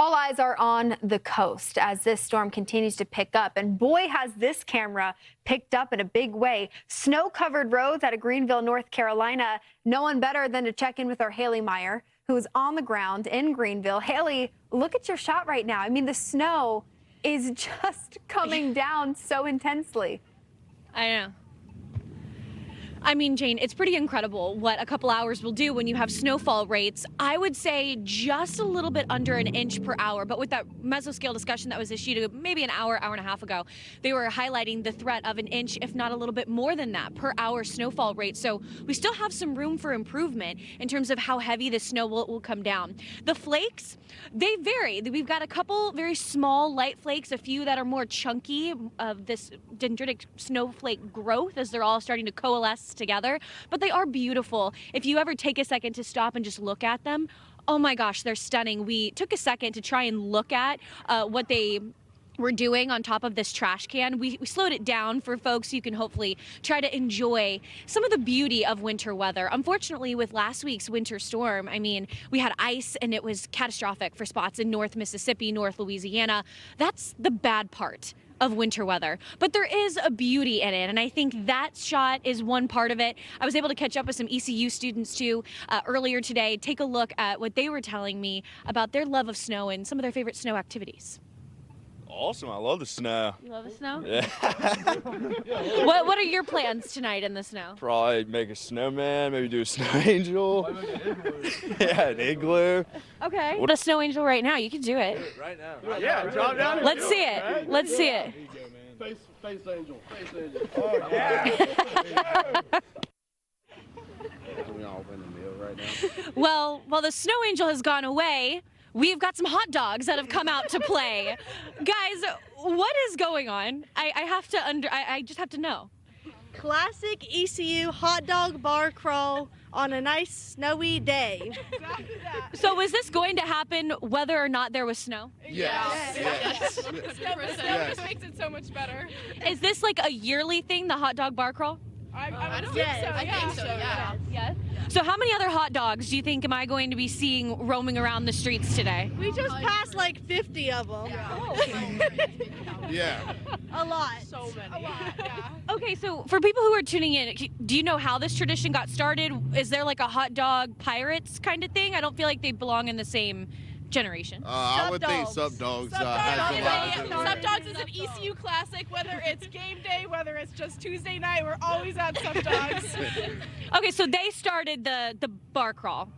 All eyes are on the coast as this storm continues to pick up. And boy, has this camera picked up in a big way. Snow-covered roads out of Greenville, North Carolina. No one better than to check in with our Haley Meier, who is on the ground in Greenville. Haley, look at your shot right now. I mean, the snow is just coming down so intensely. I know. I mean, Jane, it's pretty incredible what a couple hours will do when you have snowfall rates. I would say just a little bit under an inch per hour. But with that mesoscale discussion that was issued maybe an hour, hour and a half ago, they were highlighting the threat of an inch, if not a little bit more than that, per hour snowfall rate. So we still have some room for improvement in terms of how heavy the snow will come down. The flakes, they vary. We've got a couple very small light flakes, a few that are more chunky of this dendritic snowflake growth as they're all starting to coalesce together, but they are beautiful. If you ever take a second to stop and just look at them, oh my gosh, they're stunning. We took a second to try and look at what they were doing on top of this trash can. We slowed it down for folks so you can hopefully try to enjoy some of the beauty of winter weather. Unfortunately, with last week's winter storm, I mean, we had ice and it was catastrophic for spots in North Mississippi, North Louisiana. That's the bad part of winter weather, but there is a beauty in it, and I think that shot is one part of it. I was able to catch up with some ECU students too earlier today, take a look at what they were telling me about their love of snow and some of their favorite snow activities. Awesome, I love the snow. You love the snow? Yeah. What are your plans tonight in the snow? Probably make a snowman, maybe do a snow angel. Yeah, an igloo. Okay. What a snow angel right now, you can do it. Right now. Yeah, drop down. Let's see it. Let's see it. Face angel. Face angel. Oh, yeah. We all in the middle right now. Well, while the snow angel has gone away, we've got some hot dogs that have come out to play. Guys, what is going on? I just have to know. Classic ECU hot dog bar crawl on a nice snowy day. Exactly that. So is this going to happen whether or not there was snow? Yes. Yes. 100%. The snow just makes it so much better. Is this like a yearly thing, the hot dog bar crawl? I would Yes. think so. I think so, yeah. Yes. So how many other hot dogs do you think am I going to be seeing roaming around the streets today? We just passed like 50 of them. Yeah. A lot. So many. A lot, yeah. Okay, so for people who are tuning in, do you know how this tradition got started? Is there like a hot dog pirates kind of thing? I don't feel like they belong in the same generation. I would think Sub Sub Dogs Sub has a lot to do with Sub it. Dogs is an ECU classic, whether it's game day, whether it's just Tuesday night, we're always at Sub Dogs. Okay, so they started the bar crawl.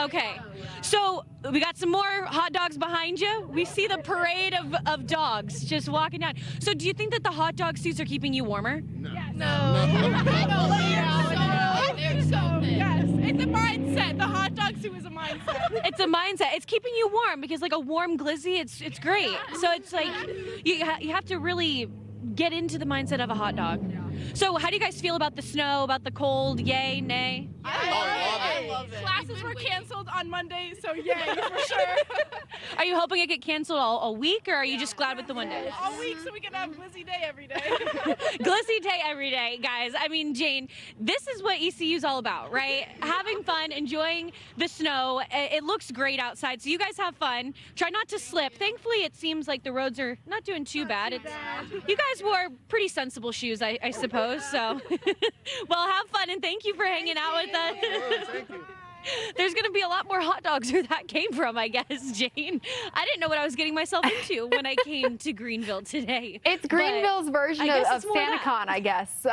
Okay, so we got some more hot dogs behind you. We see the parade of dogs just walking down. So do you think that the hot dog suits are keeping you warmer? They're so thin. Yes, it's a mindset. The hot dog suit is a mindset. It's a mindset. It's keeping you warm because like a warm glizzy, it's great. So it's like you have to really get into the mindset of a hot dog. So how do you guys feel about the snow, about the cold? Yay, nay? I love it. Classes were canceled on Monday, so yay, for sure. Are you hoping it get canceled all week, or are you just glad with the one day? All week so we can have Glizzy Day every day. Glizzy day every day, guys. I mean, Jane, this is what ECU is all about, right? Having fun, enjoying the snow. It looks great outside, so you guys have fun. Try not to slip. Thankfully, it seems like the roads are not doing too bad. You guys wore pretty sensible shoes, I suppose, so. Well, have fun, and thank you for hanging out with us. Thank you. There's going to be a lot more hot dogs where that came from, I guess, Jane. I didn't know what I was getting myself into when I came to Greenville today. It's Greenville's version of SantaCon, I guess,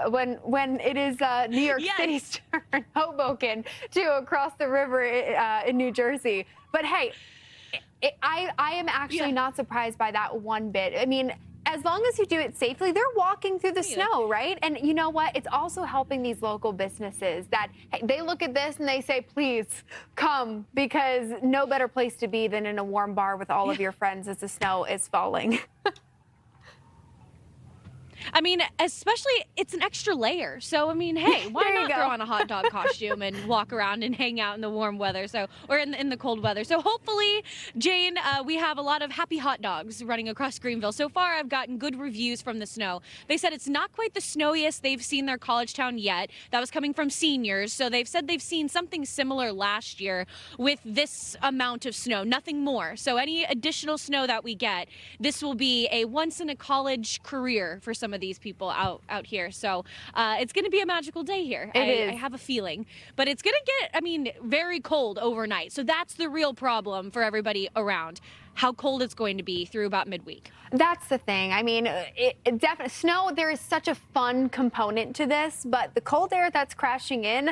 when it is New York City's turn, Hoboken, to across the river in New Jersey. But hey, I am actually not surprised by that one bit. I mean, as long as you do it safely, they're walking through the snow, right? And you know what? It's also helping these local businesses that they look at this and they say, please come, because no better place to be than in a warm bar with all of your friends as the snow is falling. I mean, especially it's an extra layer. So, I mean, hey, why There you not go. throw on a hot dog costume and walk around and hang out in the warm weather? So, or in the cold weather. So hopefully, Jane, we have a lot of happy hot dogs running across Greenville. So far, I've gotten good reviews from the snow. They said it's not quite the snowiest they've seen their college town yet. That was coming from seniors. So they've said they've seen something similar last year with this amount of snow, nothing more. So any additional snow that we get, this will be a once in a college career for some of these people out here. So it's going to be a magical day here. I have a feeling, but it's going to get, I mean, very cold overnight. So that's the real problem for everybody around. How cold it's going to be through about midweek. That's the thing. I mean, it definitely snow. There is such a fun component to this, but the cold air that's crashing in,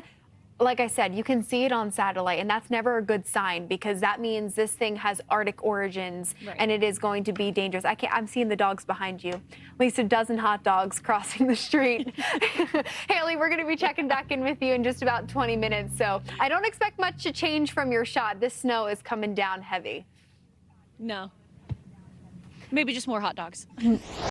like I said, you can see it on satellite, and that's never a good sign because that means this thing has Arctic origins, and it is going to be dangerous. I'm seeing the dogs behind you. At least a dozen hot dogs crossing the street. Haley, we're going to be checking back in with you in just about 20 minutes. So I don't expect much to change from your shot. This snow is coming down heavy. No. Maybe just more hot dogs.